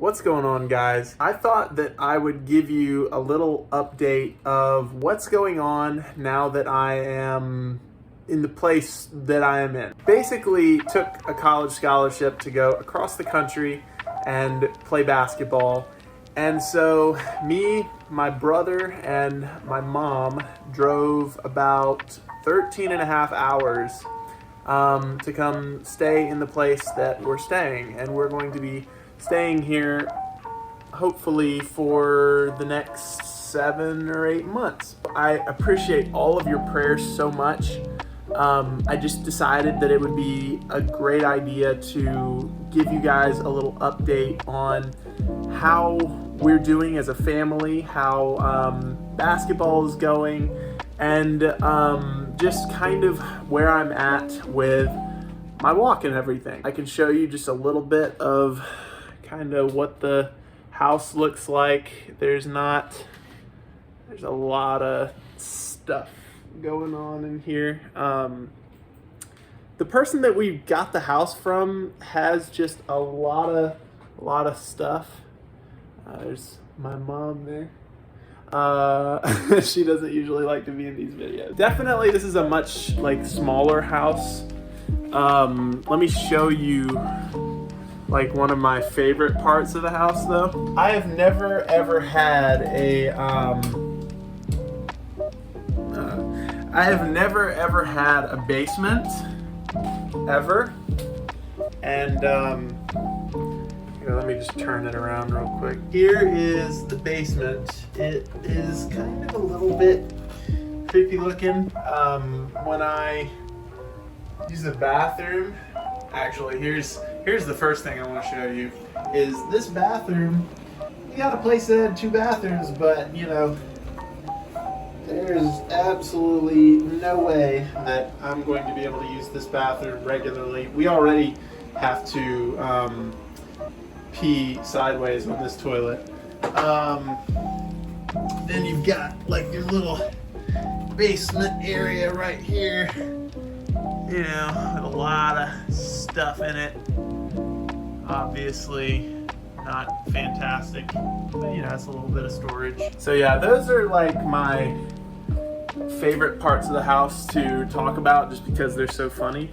What's going on, guys? I thought that I would give you a little update of what's going on now that I am in the place that I am in. Basically took a college scholarship to go across the country and play basketball. And so me, my brother, and my mom drove about 13 and a half hours to come stay in the place that we're staying. And we're going to be staying here hopefully for the next 7 or 8 months. I appreciate all of your prayers so much. I just decided that it would be a great idea to give you guys a little update on how we're doing as a family, how basketball is going, and just kind of where I'm at with my walk and everything. I can show you just a little bit of kind of what the house looks like. There's a lot of stuff going on in here. The person that we got the house from has just a lot of stuff. There's my mom there. She doesn't usually like to be in these videos. Definitely this is a much smaller house. Let me show you one of my favorite parts of the house though. I have never ever had a basement ever, and here, let me just turn it around real quick. Here is the basement. It is kind of a little bit creepy looking. When I use the bathroom, actually here's the first thing I want to show you is this bathroom. You got a place that had 2 bathrooms, but there's absolutely no way that I'm going to be able to use this bathroom regularly. We already have to pee sideways on this toilet. Then you've got your little basement area right here, with a lot of stuff in it. Obviously not fantastic, but it's a little bit of storage. So yeah, those are my favorite parts of the house to talk about just because they're so funny.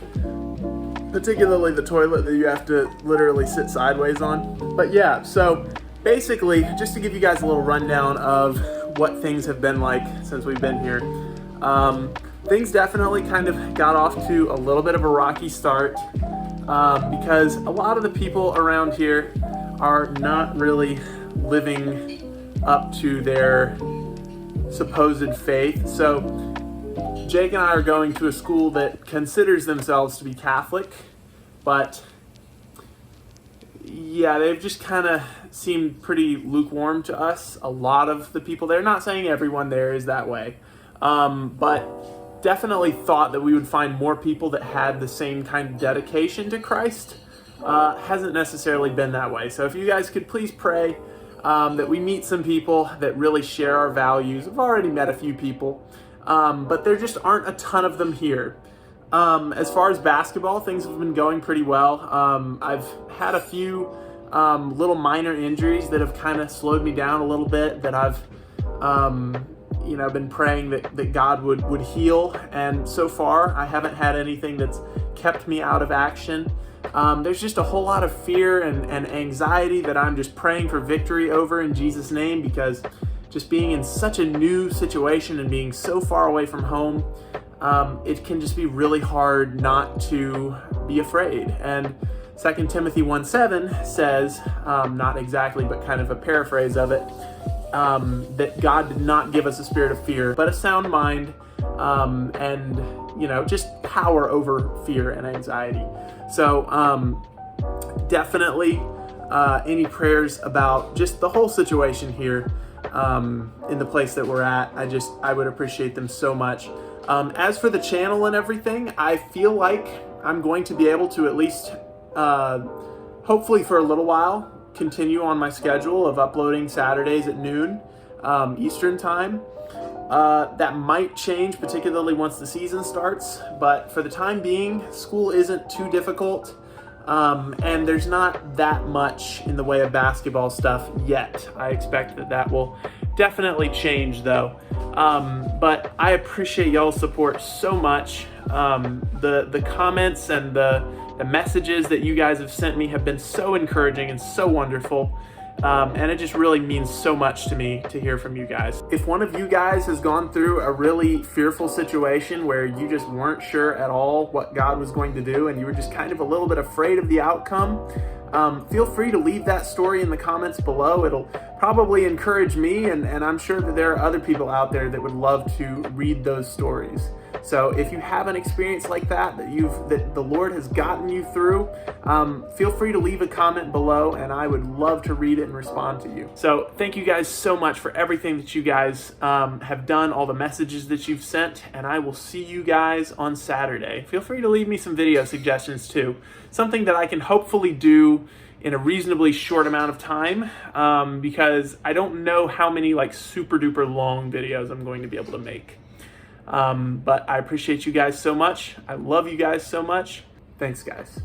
Particularly the toilet that you have to literally sit sideways on. But yeah, so basically, just to give you guys a little rundown of what things have been like since we've been here. Things definitely kind of got off to a little bit of a rocky start because a lot of the people around here are not really living up to their supposed faith. So Jake and I are going to a school that considers themselves to be Catholic, but yeah, they've just kind of seemed pretty lukewarm to us. A lot of the people there, not saying everyone there is that way, but definitely thought that we would find more people that had the same kind of dedication to Christ. Hasn't necessarily been that way. So if you guys could please pray that we meet some people that really share our values. I've already met a few people, but there just aren't a ton of them here. As far as basketball, things have been going pretty well. I've had a few little minor injuries that have kind of slowed me down a little bit that I've been praying that God would heal, and so far I haven't had anything that's kept me out of action. There's just a whole lot of fear and anxiety that I'm just praying for victory over in Jesus' name, because just being in such a new situation and being so far away from home, it can just be really hard not to be afraid. And 2 Timothy 1:7 says, not exactly, but kind of a paraphrase of it, that God did not give us a spirit of fear, but a sound mind, and just power over fear and anxiety. So definitely any prayers about just the whole situation here in the place that we're at, I would appreciate them so much. As for the channel and everything, I feel like I'm going to be able to at least, hopefully for a little while, continue on my schedule of uploading Saturdays at noon Eastern time. That might change, particularly once the season starts, but for the time being, school isn't too difficult. and there's not that much in the way of basketball stuff yet. I expect that will definitely change though. But I appreciate y'all's support so much. The comments and the messages that you guys have sent me have been so encouraging and so wonderful. And it just really means so much to me to hear from you guys. If one of you guys has gone through a really fearful situation where you just weren't sure at all what God was going to do and you were just kind of a little bit afraid of the outcome, feel free to leave that story in the comments below. It'll probably encourage me, and I'm sure that there are other people out there that would love to read those stories. So if you have an experience like that that the Lord has gotten you through, feel free to leave a comment below, and I would love to read it and respond to you. So thank you guys so much for everything that you guys have done, all the messages that you've sent, and I will see you guys on Saturday. Feel free to leave me some video suggestions too, something that I can hopefully do in a reasonably short amount of time, because I don't know how many like super duper long videos I'm going to be able to make. But I appreciate you guys so much. I love you guys so much. Thanks, guys.